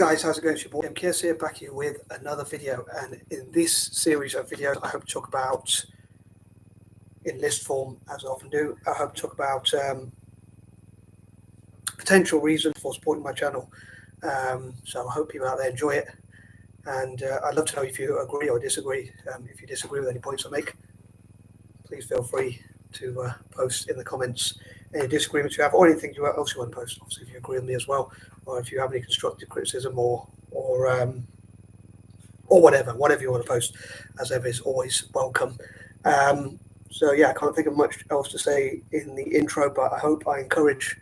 guys, how's it going? It's your boy M.K.S here, back here with another video. And in this series of videos, I hope to talk about, in list form, as I often do, I hope to talk about potential reasons for supporting my channel. So I hope people out there enjoy it. And I'd love to know if you agree or disagree. If you disagree with any points I make, please feel free to post in the comments any disagreements you have or anything else you want to post. Obviously, if you agree with me as well, or if you have any constructive criticism or whatever you want to post, as ever, is always welcome. So yeah, I can't think of much else to say in the intro, but I hope I encourage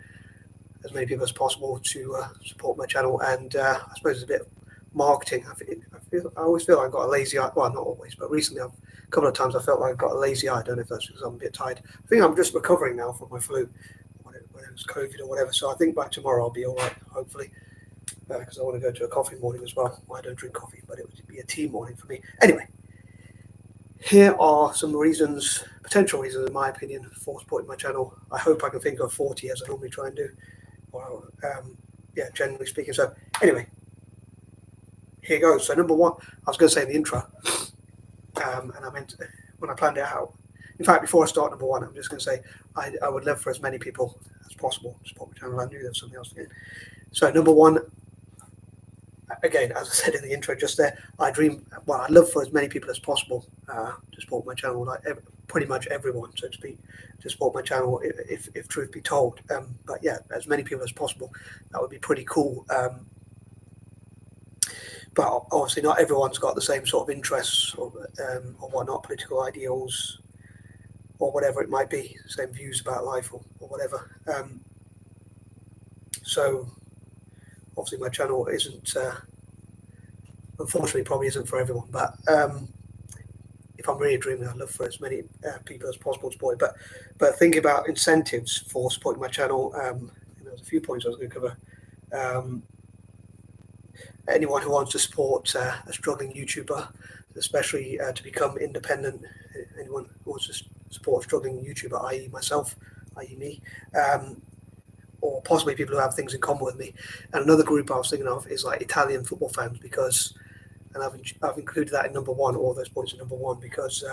as many people as possible to support my channel. And I suppose it's a bit of marketing. I always feel I've got a lazy eye. Well, not always, but recently a couple of times I felt like I've got a lazy eye. I don't know if that's because I'm a bit tired. I think I'm just recovering now from my flu, when it was COVID or whatever. So I think by tomorrow I'll be all right, hopefully, because I want to go to a coffee morning as well. Well, I don't drink coffee, but it would be a tea morning for me. Anyway, here are some reasons, potential reasons, in my opinion, for supporting my channel. I hope I can think of 40 as I normally try and do. Well, yeah, generally speaking. So anyway, here goes. So number one, I was going to say in the intro, and I meant when I planned it out. In fact, before I start number one, I'm just going to say I would love for as many people as possible to support my channel. I knew there was something else again. So number one, again, as I said in the intro just there, I'd love for as many people as possible to support my channel, like pretty much everyone, so to speak, to support my channel, if truth be told. But yeah, as many people as possible, that would be pretty cool. But obviously not everyone's got the same sort of interests or whatnot, political ideals or whatever it might be, same views about life or whatever. So obviously my channel isn't, unfortunately probably isn't for everyone, but if I'm really dreaming, I'd love for as many people as possible to support it. But thinking about incentives for supporting my channel, there's a few points I was going to cover. Anyone who wants to support a struggling YouTuber, especially to become independent, anyone who wants to support a struggling YouTuber, i.e. myself, i.e. me, or possibly people who have things in common with me. And another group I was thinking of is like Italian football fans, because, and I've included that in number one, all those points in number one, because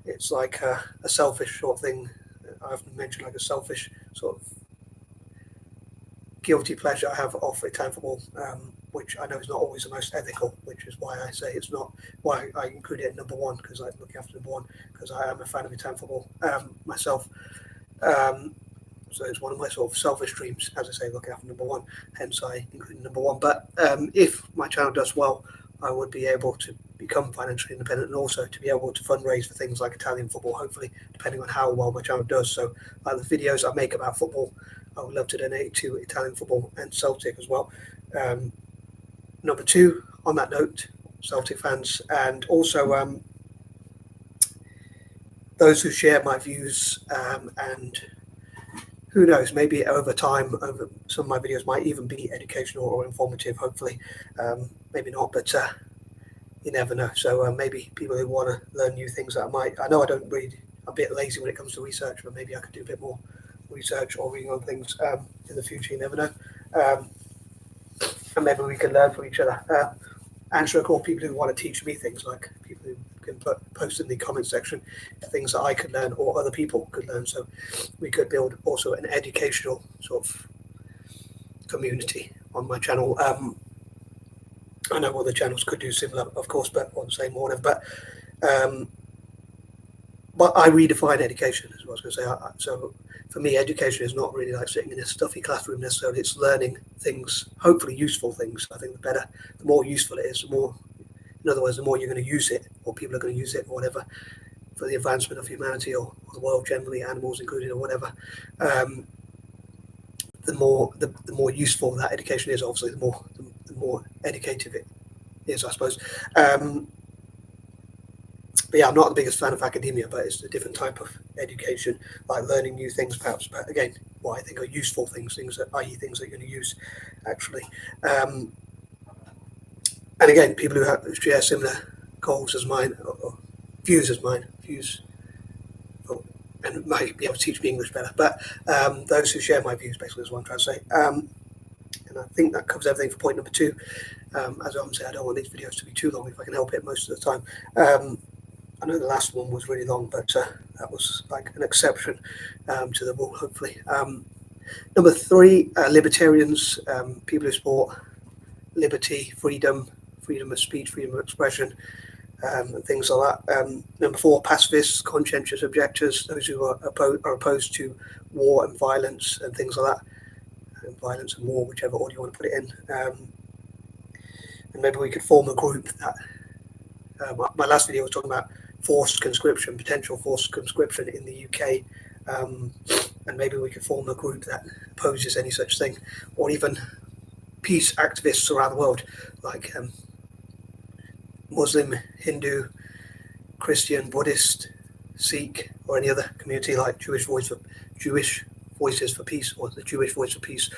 it's like a selfish sort of thing. I often mention like a selfish sort of guilty pleasure I have of Italian football, which I know is not always the most ethical, which is why I say it's not, why I include it in number one, because I look after number one, because I am a fan of Italian football myself. So it's one of my sort of selfish dreams, as I say, looking after number one, hence I include number one. But if my channel does well, I would be able to become financially independent, and also to be able to fundraise for things like Italian football, hopefully, depending on how well my channel does. So like the videos I make about football, I would love to donate to Italian football and Celtic as well. Number two, on that note, Celtic fans, and also those who share my views, and who knows, maybe over time, over some of my videos might even be educational or informative, hopefully. Maybe not, but you never know. So maybe people who want to learn new things, I know I don't read, I'm a bit lazy when it comes to research, but maybe I could do a bit more research or reading on things in the future, you never know. And maybe we can learn from each other. Answer a call, people who want to teach me things, like people who can post in the comment section things that I could learn or other people could learn. So we could build also an educational sort of community on my channel. I know other channels could do similar, of course, but on the same order. But I redefine education, as I was going to say. So for me, education is not really like sitting in a stuffy classroom necessarily. It's learning things, hopefully useful things. I think the more useful it is, the more, in other words, the more you're going to use it, or people are going to use it, or whatever, for the advancement of humanity or the world generally, animals included, or whatever. The more useful that education is, obviously, the more educative it is, I suppose. But yeah, I'm not the biggest fan of academia, but it's a different type of education, like learning new things, perhaps. But again, what I think are useful things that, i.e. things that you're going to use, actually. And again, people who share similar goals as mine, or views as mine, and might be able to teach me English better. But those who share my views, basically, is what I'm trying to say. And And I think that covers everything for point number 2. As I'm saying, I don't want these videos to be too long if I can help it most of the time. I know the last one was really long, but that was like an exception to the rule, hopefully. Number 3, libertarians, people who support liberty, freedom of speech, freedom of expression, and things like that. Number 4, pacifists, conscientious objectors, those who are opposed to war and violence and things like that. Violence and war, whichever order you want to put it in. And maybe we could form a group that, my last video was talking about forced conscription, potential forced conscription in the UK, and maybe we could form a group that opposes any such thing, or even peace activists around the world, like Muslim, Hindu, Christian, Buddhist, Sikh, or any other community like Jewish Voices for Peace, or the Jewish Voice for Peace,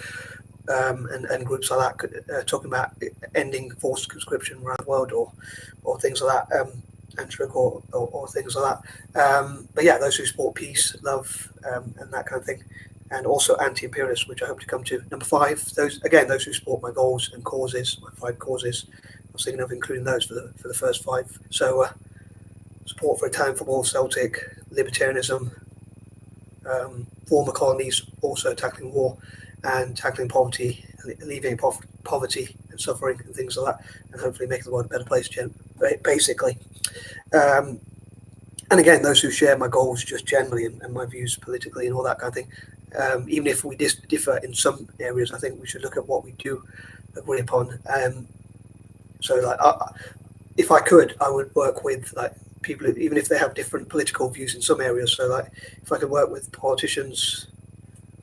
and groups like that, talking about ending forced conscription around the world, or things like that, or things like that. But yeah, those who support peace, love, and that kind of thing, and also anti-imperialists, which I hope to come to. Number 5, those who support my goals and causes, my 5 causes. I was thinking of including those for the first 5. So support for Italian football, Celtic, libertarianism, former colonies, also tackling war and tackling poverty, alleviating poverty and suffering and things like that, and hopefully making the world a better place, basically. And again, those who share my goals just generally and my views politically and all that kind of thing. Even if we differ in some areas, I think we should look at what we do agree upon. So, like, if I could, I would work with like people, even if they have different political views in some areas. So, like, if I could work with politicians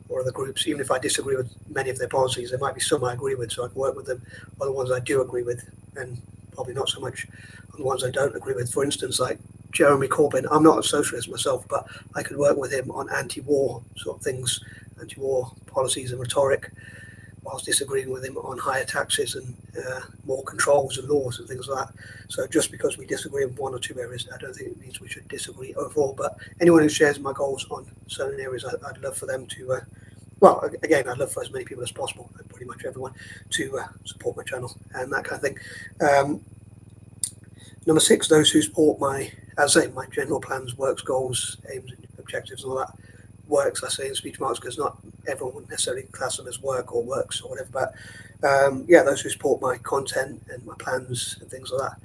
or other groups, even if I disagree with many of their policies, there might be some I agree with, so I can work with them. Other ones I do agree with, and probably not so much on the ones I don't agree with. For instance, like Jeremy Corbyn, I'm not a socialist myself, but I could work with him on anti-war sort of things, anti-war policies and rhetoric, whilst disagreeing with him on higher taxes and more controls and laws and things like that. So just because we disagree in 1 or 2 areas, I don't think it means we should disagree overall. But anyone who shares my goals on certain areas, I'd love for them to, well, again, I'd love for as many people as possible, and pretty much everyone, to support my channel and that kind of thing. Number 6, those who support my, as I say, my general plans, works, goals, aims, objectives, and all that. Works, I say in speech marks, because not everyone would necessarily class them as work or works or whatever, but yeah, those who support my content and my plans and things like that.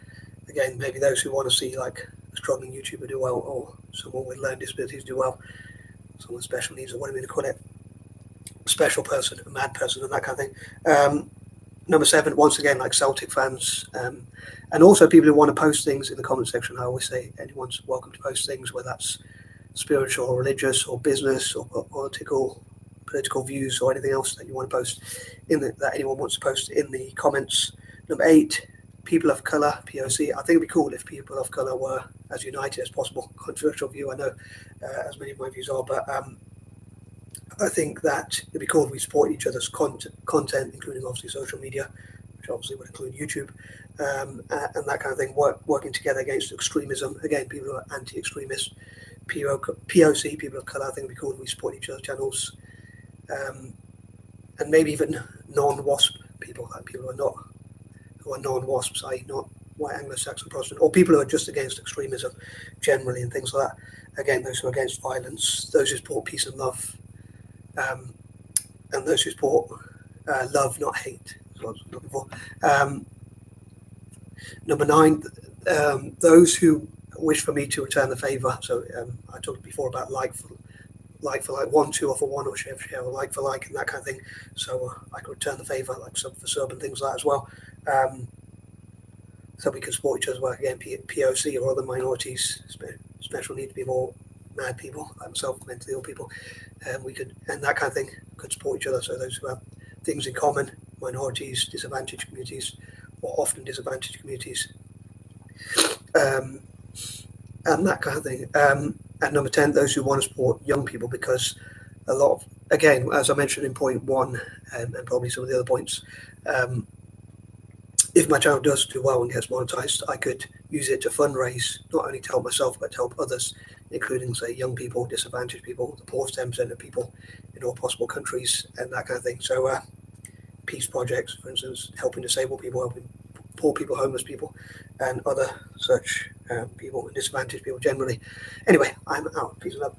Again, maybe those who want to see like a struggling YouTuber do well, or someone with learning disabilities do well, someone with special needs, or whatever you call it, special person, a mad person, and that kind of thing. Number 7, once again, like Celtic fans, and also people who want to post things in the comment section. I always say anyone's welcome to post things, whether that's spiritual or religious or business or political views or anything else that you want to post that anyone wants to post in the comments. Number 8, people of colour, POC. I think it'd be cool if people of colour were as united as possible. Controversial view, I know, as many of my views are, but I think that it'd be cool if we support each other's content, including obviously social media, which obviously would include YouTube, and that kind of thing, working together against extremism. Again, people who are anti-extremists, POC, people of colour. I think it'd be cool if we support each other's channels, and maybe even non-WASP people, like people who are non-WASPs, i.e. not white Anglo-Saxon Protestant, or people who are just against extremism generally and things like that. Again, those who are against violence, those who support peace and love, and those who support love, not hate, is what I was looking for. Number 9, those who wish for me to return the favour. So I talked before about like for like, 1, 2 for 1, or share for share, or like for like, and that kind of thing. So I could return the favour, like sub for sub and things like that as well. So we can support each other's work. Again, POC or other minorities, special needs people, mad people like myself, mentally ill people, we could, and that kind of thing, could support each other. So those who have things in common, minorities, disadvantaged communities, or often disadvantaged communities, and that kind of thing. And number 10, those who want to support young people, because a lot of, again, as I mentioned in point 1, and probably some of the other points, if my channel does do well and gets monetized, I could use it to fundraise, not only to help myself, but to help others, including, say, young people, disadvantaged people, the poorest 10% of people in all possible countries, and that kind of thing. So, peace projects, for instance, helping disabled people, helping poor people, homeless people, and other such people, disadvantaged people generally. Anyway, I'm out. Peace and love.